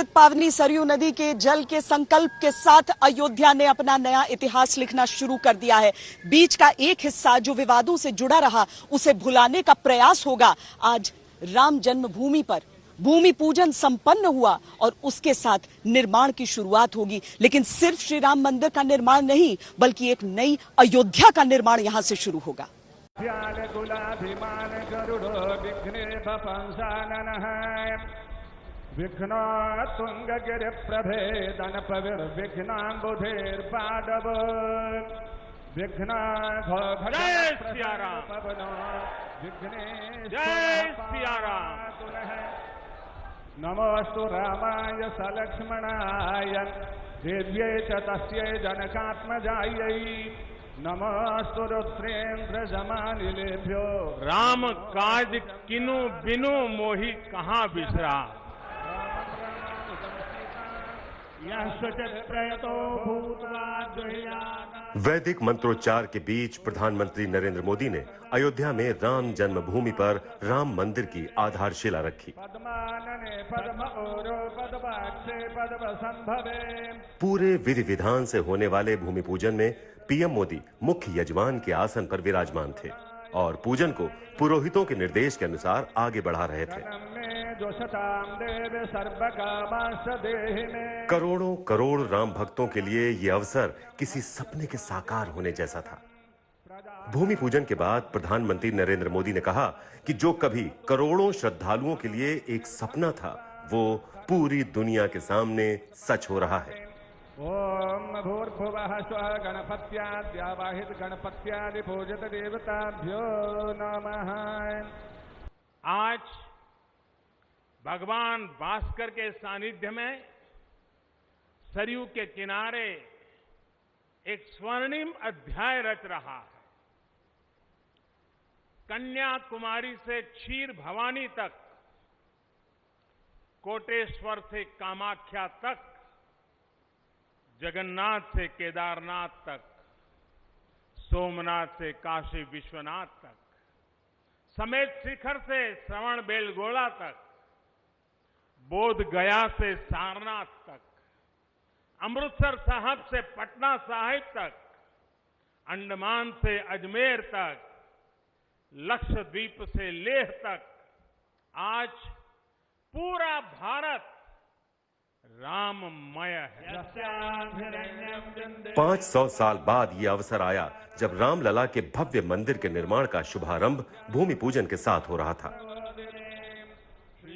पतित पावनी सरयू नदी के जल के संकल्प के साथ अयोध्या ने अपना नया इतिहास लिखना शुरू कर दिया है। बीच का एक हिस्सा जो विवादों से जुड़ा रहा, उसे भुलाने का प्रयास होगा। आज राम जन्मभूमि पर भूमि पूजन संपन्न हुआ और उसके साथ निर्माण की शुरुआत होगी। लेकिन सिर्फ श्री राम मंदिर का निर्माण नहीं, बल्कि एक नई अयोध्या का निर्माण यहां से शुरू होगा। विघ्न तुंग गिर प्रभेदन पविर विघ्नांबुधेर पादव विघ्न जय सिया राम, जय सिया राम। नमोस्तु रामाय सलक्ष्मणाय दिव्ये च तस्यै जनकात्मजायै नमोस्तु रुद्रेन्द्र जमानिलेभ्यो। राम काज किनु बिनु मोहि कहाँ बिसरा। वैदिक मंत्रोच्चार के बीच प्रधानमंत्री नरेंद्र मोदी ने अयोध्या में राम जन्मभूमि पर राम मंदिर की आधारशिला रखी। पूरे विधि विधान से होने वाले भूमि पूजन में पीएम मोदी मुख्य यजमान के आसन पर विराजमान थे और पूजन को पुरोहितों के निर्देश के अनुसार आगे बढ़ा रहे थे। करोड़ों करोड़ राम भक्तों के लिए यह अवसर किसी सपने के साकार होने जैसा था। भूमि पूजन के बाद प्रधानमंत्री नरेंद्र मोदी ने कहा कि जो कभी करोड़ों श्रद्धालुओं के लिए एक सपना था, वो पूरी दुनिया के सामने सच हो रहा है। ओम भूर्भुवः स्वः गणपत्याद्यावाहित गणपत्यादि पूजित देवताभ्यो नमः। आज भगवान भास्कर के सानिध्य में सरयू के किनारे एक स्वर्णिम अध्याय रच रहा है। कन्याकुमारी से क्षीर भवानी तक, कोटेश्वर से कामाख्या तक, जगन्नाथ से केदारनाथ तक, सोमनाथ से काशी विश्वनाथ तक, समेत शिखर से श्रवण बेलगोला तक, बोध गया से सारनाथ तक, अमृतसर साहब से पटना साहिब तक, अंडमान से अजमेर तक, लक्षद्वीप से लेह तक, आज पूरा भारत राममय है। 500 साल बाद यह अवसर आया जब रामलला के भव्य मंदिर के निर्माण का शुभारंभ भूमि पूजन के साथ हो रहा था।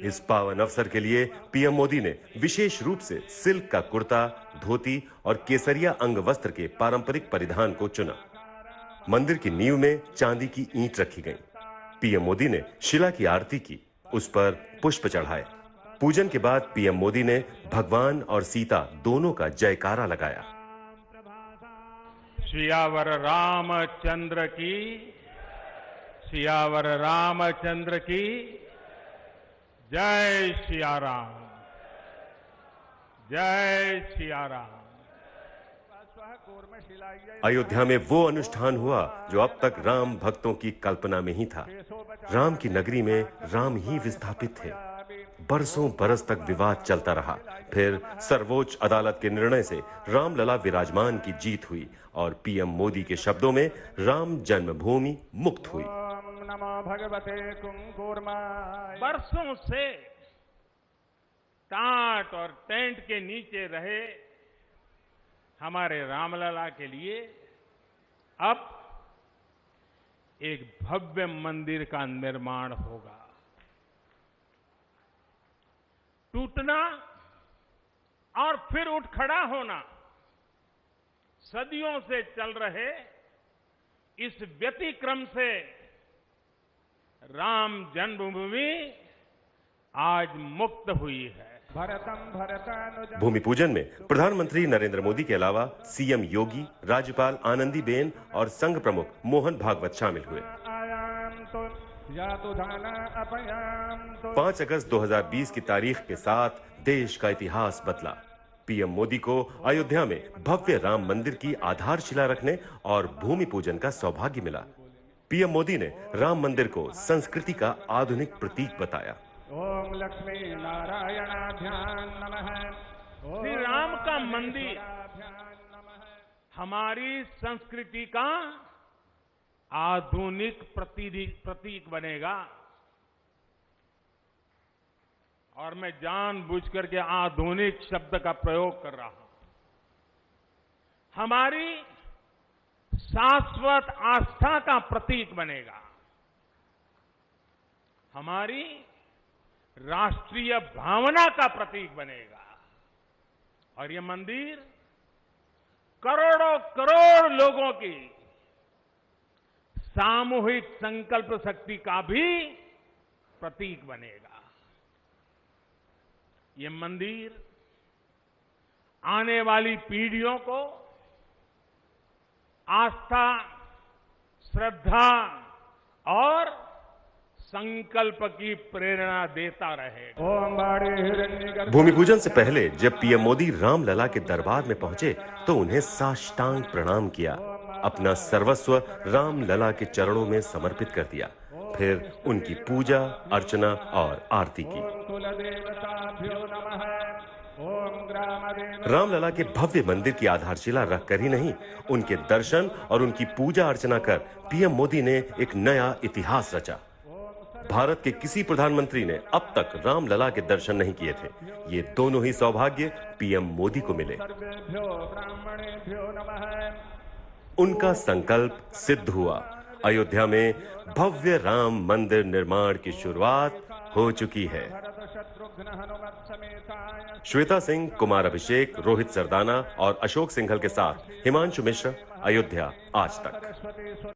इस पावन अवसर के लिए पीएम मोदी ने विशेष रूप से सिल्क का कुर्ता, धोती और केसरिया अंग वस्त्र के पारंपरिक परिधान को चुना। मंदिर की नींव में चांदी की ईंट रखी गई। पीएम मोदी ने शिला की आरती की, उस पर पुष्प चढ़ाए। पूजन के बाद पीएम मोदी ने भगवान और सीता दोनों का जयकारा लगाया। सियावर रामचंद्र की, सियावर रामचंद्र की जय सिया राम, जय सिया राम। अयोध्या में वो अनुष्ठान हुआ जो अब तक राम भक्तों की कल्पना में ही था। राम की नगरी में राम ही विस्थापित थे। बरसों बरस तक विवाद चलता रहा। फिर सर्वोच्च अदालत के निर्णय से रामलला विराजमान की जीत हुई और पीएम मोदी के शब्दों में राम जन्मभूमि मुक्त हुई। बरसों से टाट और टेंट के नीचे रहे हमारे रामलला के लिए अब एक भव्य मंदिर का निर्माण होगा। टूटना और फिर उठ खड़ा होना, सदियों से चल रहे इस व्यतिक्रम से राम जन्मभूमि आज मुक्त हुई है। भूमि पूजन में प्रधानमंत्री नरेंद्र मोदी के अलावा सीएम योगी, राज्यपाल आनंदीबेन और संघ प्रमुख मोहन भागवत शामिल हुए। 5 अगस्त 2020 की तारीख के साथ देश का इतिहास बदला। पीएम मोदी को अयोध्या में भव्य राम मंदिर की आधारशिला रखने और भूमि पूजन का सौभाग्य मिला। पीएम मोदी ने राम मंदिर को संस्कृति का आधुनिक प्रतीक बताया। ओम लक्ष्मी नारायणाभ्यां नमः। ओम श्री राम का मंदिर रामेश्वराभ्यां नमः। हमारी संस्कृति का आधुनिक प्रतीक बनेगा। और मैं जानबूझकर के आधुनिक शब्द का प्रयोग कर रहा हूं। हमारी शाश्वत आस्था का प्रतीक बनेगा। हमारी राष्ट्रीय भावना का प्रतीक बनेगा। और ये मंदिर करोड़ों करोड़ लोगों की सामूहिक संकल्प शक्ति का भी प्रतीक बनेगा। ये मंदिर आने वाली पीढ़ियों को आस्था, श्रद्धा और संकल्प की प्रेरणा देता रहेगा। ओम बाड़े हिरण्यगर्भ। भूमि पूजन से पहले जब पीएम मोदी रामलला के दरबार में पहुंचे तो उन्हें साष्टांग प्रणाम किया, अपना सर्वस्व रामलला के चरणों में समर्पित कर दिया। फिर उनकी पूजा अर्चना और आरती की। कुलदेवताभ्यो नमः। ओम ग्रामदेव। रामलला के भव्य मंदिर की आधारशिला रखकर ही नहीं, उनके दर्शन और उनकी पूजा अर्चना कर पीएम मोदी ने एक नया इतिहास रचा। भारत के किसी प्रधानमंत्री ने अब तक रामलला के दर्शन नहीं किए थे। ये दोनों ही सौभाग्य पीएम मोदी को मिले। सर्वेभ्यो ब्राह्मणेभ्यो नमः। उनका संकल्प सिद्ध हुआ। अयोध्या में भव्य राम मंदिर निर्माण की शुरुआत हो चुकी है। भरत शत्रुघ्न हनुमत समेताय। श्वेता सिंह, कुमार अभिषेक, रोहित सरदाना और अशोक सिंघल के साथ हिमांशु मिश्र, अयोध्या आज तक। सरस्वती